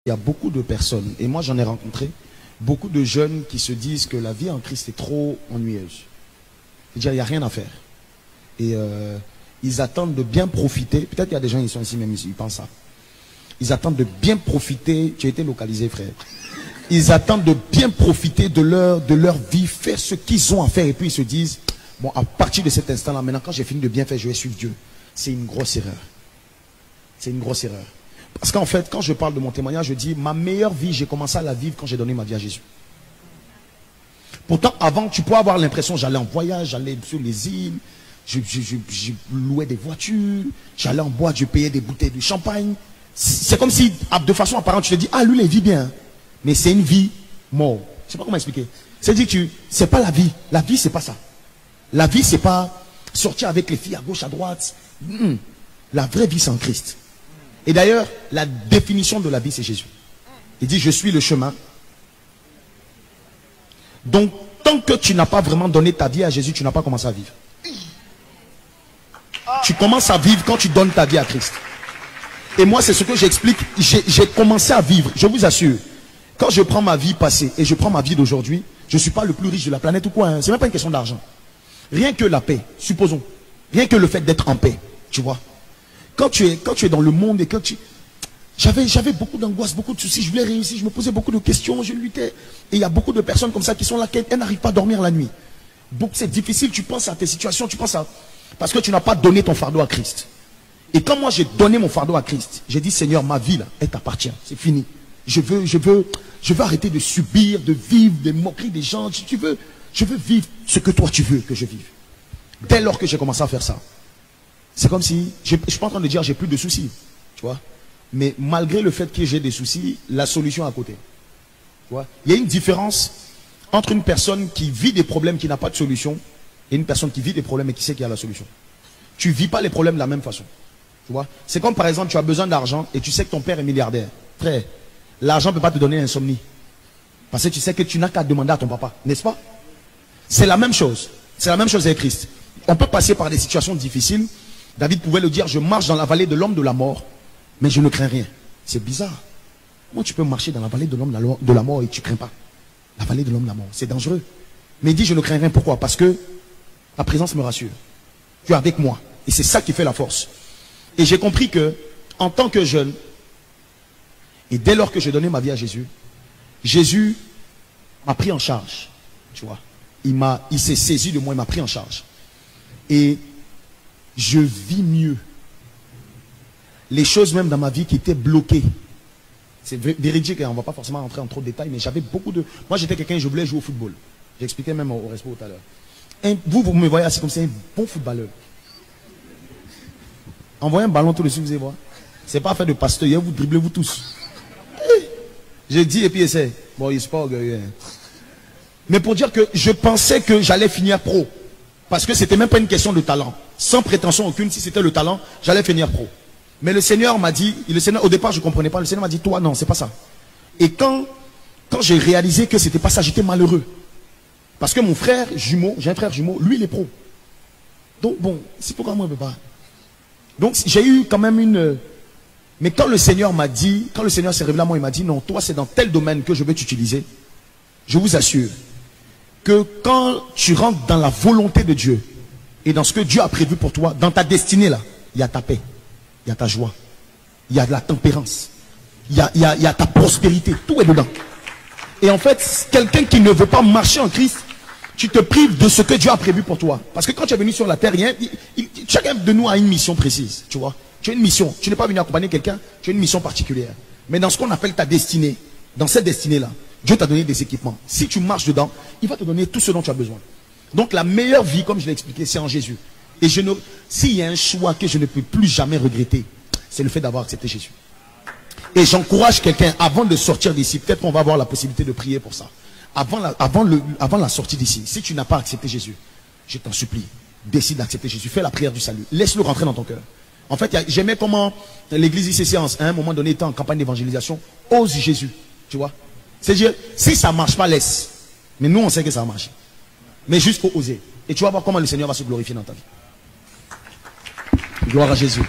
Il y a beaucoup de personnes, et moi j'en ai rencontré, beaucoup de jeunes qui se disent que la vie en Christ est trop ennuyeuse. C'est-à-dire, il n'y a rien à faire. Et ils attendent de bien profiter. Peut-être qu'il y a des gens qui sont ici même, ils pensent ça. Ils attendent de bien profiter. Tu as été localisé, frère. Ils attendent de bien profiter de leur vie, faire ce qu'ils ont à faire. Et puis ils se disent, bon, à partir de cet instant-là, maintenant quand j'ai fini de bien faire, je vais suivre Dieu. C'est une grosse erreur. C'est une grosse erreur. Parce qu'en fait, quand je parle de mon témoignage, je dis, ma meilleure vie, j'ai commencé à la vivre quand j'ai donné ma vie à Jésus. Pourtant, avant, tu peux avoir l'impression, j'allais en voyage, j'allais sur les îles, je louais des voitures, j'allais en boîte, je payais des bouteilles de champagne. C'est comme si, de façon apparente, tu te dis, ah, lui, il vit bien. Mais c'est une vie mort. Je ne sais pas comment expliquer. C'est-à-dire que c'est pas la vie. La vie, c'est pas ça. La vie, c'est pas sortir avec les filles à gauche, à droite. La vraie vie, c'est en Christ. Et d'ailleurs, la définition de la vie, c'est Jésus. Il dit, je suis le chemin. Donc, tant que tu n'as pas vraiment donné ta vie à Jésus, tu n'as pas commencé à vivre. Tu commences à vivre quand tu donnes ta vie à Christ. Et moi, c'est ce que j'explique. J'ai commencé à vivre, je vous assure. Quand je prends ma vie passée et je prends ma vie d'aujourd'hui, je ne suis pas le plus riche de la planète ou quoi. Hein. Ce n'est même pas une question d'argent. Rien que la paix, supposons. Rien que le fait d'être en paix, tu vois. Quand tu es dans le monde et quand tu... J'avais beaucoup d'angoisse, beaucoup de soucis, je voulais réussir, je me posais beaucoup de questions, je luttais. Et il y a beaucoup de personnes comme ça qui sont là, elles n'arrivent pas à dormir la nuit. Donc c'est difficile, tu penses à tes situations, tu penses à... Parce que tu n'as pas donné ton fardeau à Christ. Et quand moi j'ai donné mon fardeau à Christ, j'ai dit, Seigneur, ma vie là, elle t'appartient, c'est fini. Je veux arrêter de subir, de vivre des moqueries des gens. Je veux vivre ce que toi tu veux que je vive. Dès lors que j'ai commencé à faire ça, c'est comme si, je suis pas en train de dire j'ai plus de soucis, tu vois. Mais malgré le fait que j'ai des soucis, la solution est à côté. Tu vois. Il y a une différence entre une personne qui vit des problèmes qui n'a pas de solution et une personne qui vit des problèmes et qui sait qu'il y a la solution. Tu vis pas les problèmes de la même façon. Tu vois. C'est comme par exemple tu as besoin d'argent et tu sais que ton père est milliardaire. Frère, l'argent ne peut pas te donner insomnie. Parce que tu sais que tu n'as qu'à demander à ton papa, n'est-ce pas? C'est la même chose. C'est la même chose avec Christ. On peut passer par des situations difficiles. David pouvait le dire, je marche dans la vallée de l'homme de la mort, mais je ne crains rien. C'est bizarre. Comment tu peux marcher dans la vallée de l'homme de la mort et tu ne crains pas? La vallée de l'homme de la mort, c'est dangereux. Mais il dit, je ne crains rien. Pourquoi? Parce que la présence me rassure. Tu es avec moi. Et c'est ça qui fait la force. Et j'ai compris que, en tant que jeune, et dès lors que j'ai donné ma vie à Jésus, Jésus m'a pris en charge. Tu vois. Il s'est saisi de moi, il m'a pris en charge. Et je vis mieux. Les choses même dans ma vie qui étaient bloquées. C'est véridique, on ne va pas forcément rentrer en trop de détails, mais j'avais beaucoup de... Moi j'étais quelqu'un, je voulais jouer au football. J'expliquais même au resto tout à l'heure. Vous me voyez assis comme c'est un bon footballeur. Envoyez un ballon tout dessus, vous allez voir. C'est pas fait de pasteur, vous dribblez vous tous. J'ai dit et puis essaie. Bon, il se pas orgueilleux. Mais pour dire que je pensais que j'allais finir pro. Parce que c'était même pas une question de talent. Sans prétention aucune, si c'était le talent, j'allais finir pro. Mais le Seigneur m'a dit, au départ je ne comprenais pas, le Seigneur m'a dit, toi non, c'est pas ça. Et quand j'ai réalisé que c'était pas ça, j'étais malheureux. Parce que mon frère jumeau, j'ai un frère jumeau, lui il est pro. Donc bon, c'est pourquoi moi je ne peux pas. Donc j'ai eu quand même une... Mais quand le Seigneur m'a dit, quand le Seigneur s'est révélé à moi, il m'a dit, non, toi c'est dans tel domaine que je vais t'utiliser. Je vous assure que quand tu rentres dans la volonté de Dieu et dans ce que Dieu a prévu pour toi, dans ta destinée là, il y a ta paix, il y a ta joie, il y a de la tempérance, il y a ta prospérité, tout est dedans. Et en fait, quelqu'un qui ne veut pas marcher en Christ, tu te prives de ce que Dieu a prévu pour toi. Parce que quand tu es venu sur la terre, chacun de nous a une mission précise, tu vois. Tu as une mission, tu n'es pas venu accompagner quelqu'un, tu as une mission particulière. Mais dans ce qu'on appelle ta destinée, dans cette destinée-là, Dieu t'a donné des équipements. Si tu marches dedans, il va te donner tout ce dont tu as besoin. Donc la meilleure vie, comme je l'ai expliqué, c'est en Jésus. Et s'il y a un choix que je ne peux plus jamais regretter, c'est le fait d'avoir accepté Jésus. Et j'encourage quelqu'un, avant de sortir d'ici, peut-être qu'on va avoir la possibilité de prier pour ça. Avant la sortie d'ici, si tu n'as pas accepté Jésus, je t'en supplie, décide d'accepter Jésus. Fais la prière du salut. Laisse-le rentrer dans ton cœur. En fait, j'aimais comment l'église ICC, à un moment donné, était en campagne d'évangélisation. Ose Jésus. Tu vois. C'est-à-dire, si ça ne marche pas, laisse. Mais nous, on sait que ça va marcher. Mais juste faut oser. Et tu vas voir comment le Seigneur va se glorifier dans ta vie. Gloire à Jésus.